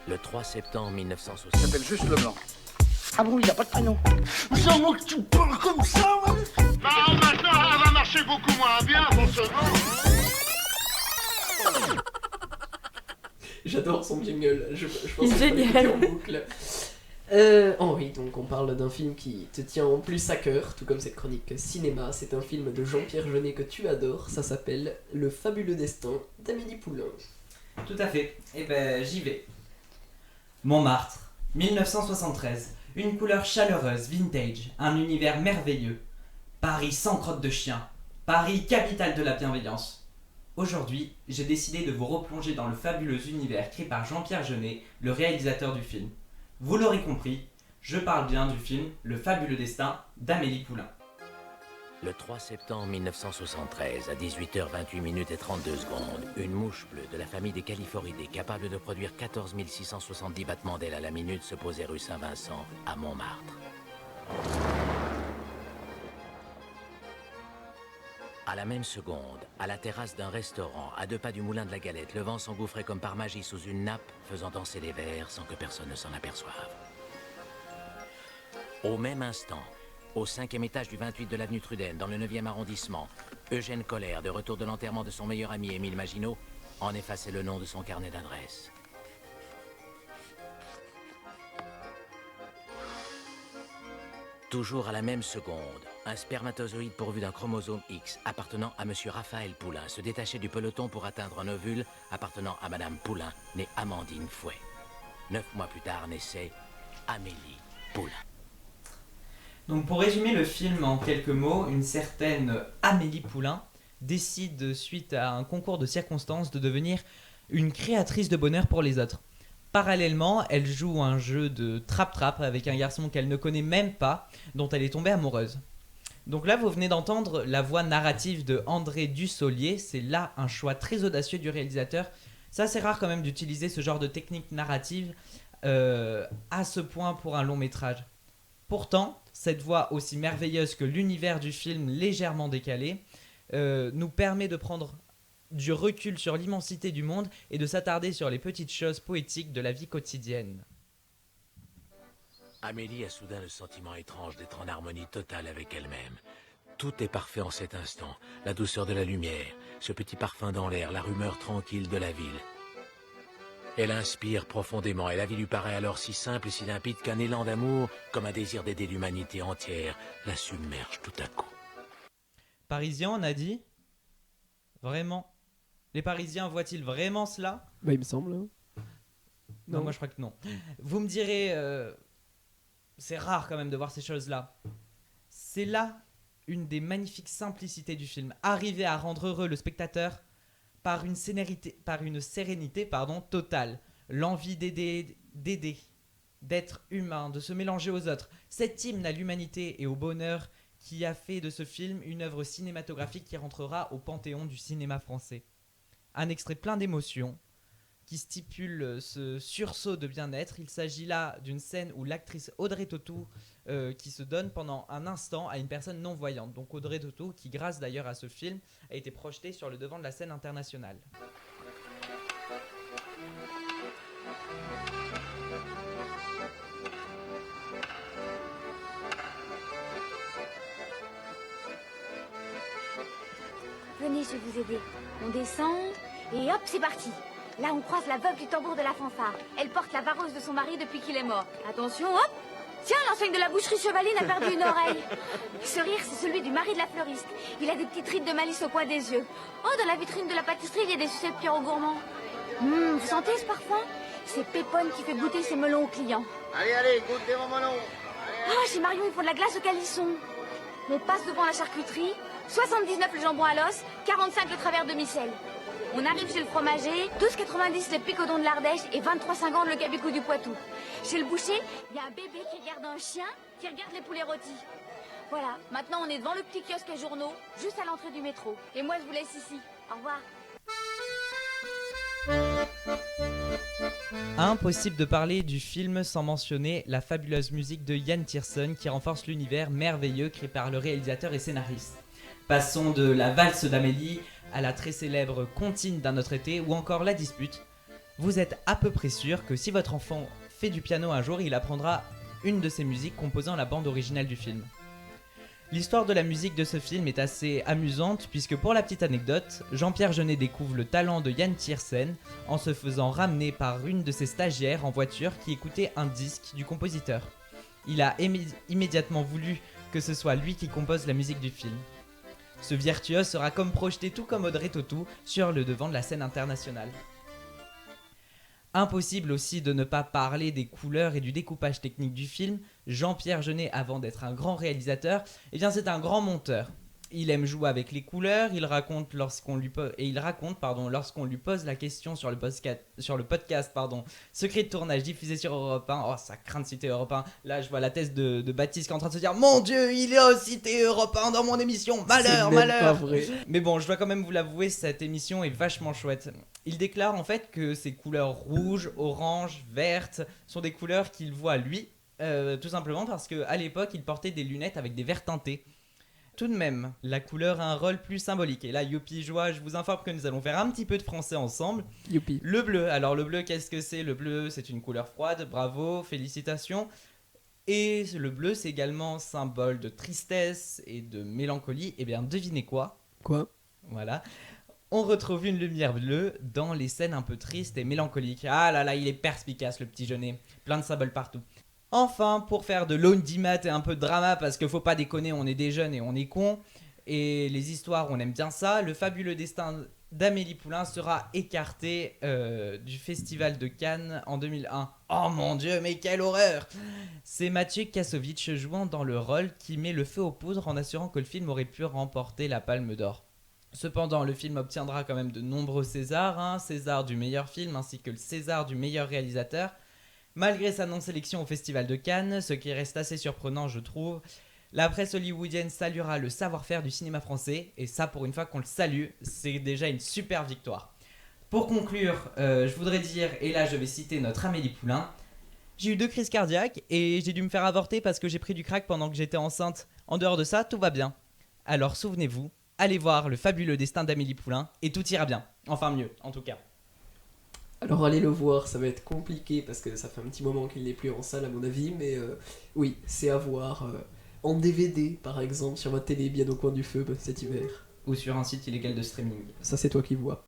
Le 3 septembre Il 1960. s'appelle juste Leblanc. Ah bon, il n'y a pas de prénom. Jamais que tu parles comme ça, ouais. Bah maintenant, elle va marcher beaucoup moins bien, forcément. J'adore son jingle, je pense Il est que je peux génial. l'écouter en boucle. Oh oui, donc on parle d'un film qui te tient en plus à cœur, tout comme cette chronique cinéma. C'est un film de Jean-Pierre Jeunet que tu adores, ça s'appelle Le fabuleux destin d'Amélie Poulain. Tout à fait. Eh ben, j'y vais. Montmartre, 1973. Une couleur chaleureuse, vintage, un univers merveilleux. Paris sans crotte de chien. Paris, capitale de la bienveillance. Aujourd'hui, j'ai décidé de vous replonger dans le fabuleux univers créé par Jean-Pierre Jeunet, le réalisateur du film. Vous l'aurez compris, je parle bien du film Le fabuleux destin d'Amélie Poulain. Le 3 septembre 1973, à 18h28 et 32 secondes, une mouche bleue de la famille des Calliforidés, capable de produire 14 670 battements d'ailes à la minute, se posait rue Saint-Vincent, à Montmartre. À la même seconde, à la terrasse d'un restaurant, à 2 pas du moulin de la Galette, le vent s'engouffrait comme par magie sous une nappe, faisant danser les verres sans que personne ne s'en aperçoive. Au même instant, au 5e étage du 28 de l'avenue Trudel, dans le 9e arrondissement, Eugène Colère, de retour de l'enterrement de son meilleur ami Émile Maginot, en effaçait le nom de son carnet d'adresse. Toujours à la même seconde, un spermatozoïde pourvu d'un chromosome X appartenant à M. Raphaël Poulain se détachait du peloton pour atteindre un ovule appartenant à Mme Poulain, née Amandine Fouet. 9 mois plus tard naissait Amélie Poulain. Donc pour résumer le film en quelques mots, une certaine Amélie Poulain décide, suite à un concours de circonstances, de devenir une créatrice de bonheur pour les autres. Parallèlement, elle joue un jeu de trap-trap avec un garçon qu'elle ne connaît même pas, dont elle est tombée amoureuse. Donc là, vous venez d'entendre la voix narrative de André Dussolier. C'est là un choix très audacieux du réalisateur. C'est assez rare quand même d'utiliser ce genre de technique narrative à ce point pour un long métrage. Pourtant, cette voix aussi merveilleuse que l'univers du film légèrement décalé nous permet de prendre du recul sur l'immensité du monde et de s'attarder sur les petites choses poétiques de la vie quotidienne. Amélie a soudain le sentiment étrange d'être en harmonie totale avec elle-même. Tout est parfait en cet instant. La douceur de la lumière, ce petit parfum dans l'air, la rumeur tranquille de la ville. Elle inspire profondément et la vie lui paraît alors si simple et si limpide qu'un élan d'amour, comme un désir d'aider l'humanité entière, la submerge tout à coup. Parisien, on a dit ? Vraiment ? Les Parisiens voient-ils vraiment cela ? Bah il me semble. Hein. Non, moi je crois que non. Vous me direz, c'est rare quand même de voir ces choses-là. C'est là une des magnifiques simplicités du film. Arriver à rendre heureux le spectateur par une sérénité totale. L'envie d'aider, d'être humain, de se mélanger aux autres. Cet hymne à l'humanité et au bonheur qui a fait de ce film une œuvre cinématographique qui rentrera au panthéon du cinéma français. Un extrait plein d'émotions qui stipule ce sursaut de bien-être. Il s'agit là d'une scène où l'actrice Audrey Tautou qui se donne pendant un instant à une personne non-voyante. Donc Audrey Tautou, qui grâce d'ailleurs à ce film, a été projetée sur le devant de la scène internationale. Venez, je vais vous aider. On descend et hop, c'est parti. Là, on croise la veuve du tambour de la fanfare. Elle porte la vareuse de son mari depuis qu'il est mort. Attention, hop. Tiens, l'enseigne de la boucherie Chevaline a perdu une oreille. Ce rire, c'est celui du mari de la fleuriste. Il a des petites rides de malice au coin des yeux. Oh, dans la vitrine de la pâtisserie, il y a des sucettes Pierrot Gourmand. Vous sentez ce parfum? C'est Pépone qui fait goûter ses melons aux clients. Allez, goûtez mon melon. Ah, chez Marion, ils font de la glace au calisson. On passe devant la charcuterie. 79 le jambon à l'os, 45 le travers de micelle. On arrive chez le fromager, 12,90 le picodon de l'Ardèche et 23,50 le cabicou du Poitou. Chez le boucher, il y a un bébé qui regarde un chien qui regarde les poulets rôtis. Voilà, maintenant on est devant le petit kiosque à journaux, juste à l'entrée du métro. Et moi je vous laisse ici. Au revoir. Impossible de parler du film sans mentionner la fabuleuse musique de Yann Tiersen qui renforce l'univers merveilleux créé par le réalisateur et scénariste. Passons de la valse d'Amélie à la très célèbre Comptine d'un autre été ou encore La Dispute. vous êtes à peu près sûr que si votre enfant fait du piano un jour, il apprendra une de ces musiques composant la bande originale du film. L'histoire de la musique de ce film est assez amusante puisque pour la petite anecdote, Jean-Pierre Jeunet découvre le talent de Yann Tiersen en se faisant ramener par une de ses stagiaires en voiture qui écoutait un disque du compositeur. Il a immédiatement voulu que ce soit lui qui compose la musique du film. Ce virtuose sera comme projeté tout comme Audrey Tautou sur le devant de la scène internationale. Impossible aussi de ne pas parler des couleurs et du découpage technique du film. Jean-Pierre Jeunet, avant d'être un grand réalisateur, c'est un grand monteur. Il aime jouer avec les couleurs, il raconte lorsqu'on lui pose la question sur le podcast Secret de tournage diffusé sur Europe 1. Oh, ça craint de citer Europe 1. Là, je vois la thèse de Baptiste qui est en train de se dire « Mon Dieu, il a cité Europe 1 dans mon émission, malheur, C'est même malheur !» pas vrai. Mais bon, je dois quand même vous l'avouer, cette émission est vachement chouette. Il déclare en fait que ces couleurs rouges, orange, vertes sont des couleurs qu'il voit lui, tout simplement parce qu'à l'époque, il portait des lunettes avec des verres teintés. Tout de même, la couleur a un rôle plus symbolique. Et là, youpi joie, je vous informe que nous allons faire un petit peu de français ensemble. Youpi. Le bleu, alors le bleu, qu'est-ce que c'est ? Le bleu, c'est une couleur froide, bravo, félicitations. Et le bleu, c'est également symbole de tristesse et de mélancolie. Eh bien, devinez quoi ? Quoi ? Voilà. On retrouve une lumière bleue dans les scènes un peu tristes et mélancoliques. Ah là là, il est perspicace le petit Jeunet. Plein de symboles partout. Enfin, pour faire de l'audimat et un peu de drama, parce qu'il faut pas déconner, on est des jeunes et on est cons, et les histoires, on aime bien ça, le fabuleux destin d'Amélie Poulain sera écarté du Festival de Cannes en 2001. Oh mon Dieu, mais quelle horreur! C'est Mathieu Kassovitz jouant dans le rôle qui met le feu aux poudres en assurant que le film aurait pu remporter la Palme d'Or. Cependant, le film obtiendra quand même de nombreux Césars, César du meilleur film ainsi que le César du meilleur réalisateur. Malgré sa non-sélection au Festival de Cannes, ce qui reste assez surprenant je trouve, la presse hollywoodienne saluera le savoir-faire du cinéma français, et ça pour une fois qu'on le salue, c'est déjà une super victoire. Pour conclure, je voudrais dire, et là je vais citer notre Amélie Poulain, j'ai eu 2 crises cardiaques et j'ai dû me faire avorter parce que j'ai pris du crack pendant que j'étais enceinte. En dehors de ça, tout va bien. Alors souvenez-vous, allez voir le fabuleux destin d'Amélie Poulain et tout ira bien. Enfin mieux, en tout cas. Alors allez le voir, ça va être compliqué parce que ça fait un petit moment qu'il n'est plus en salle à mon avis, mais oui, c'est à voir en DVD par exemple sur votre télé bien au coin du feu cet hiver. Ou sur un site illégal de streaming. Ça c'est toi qui vois.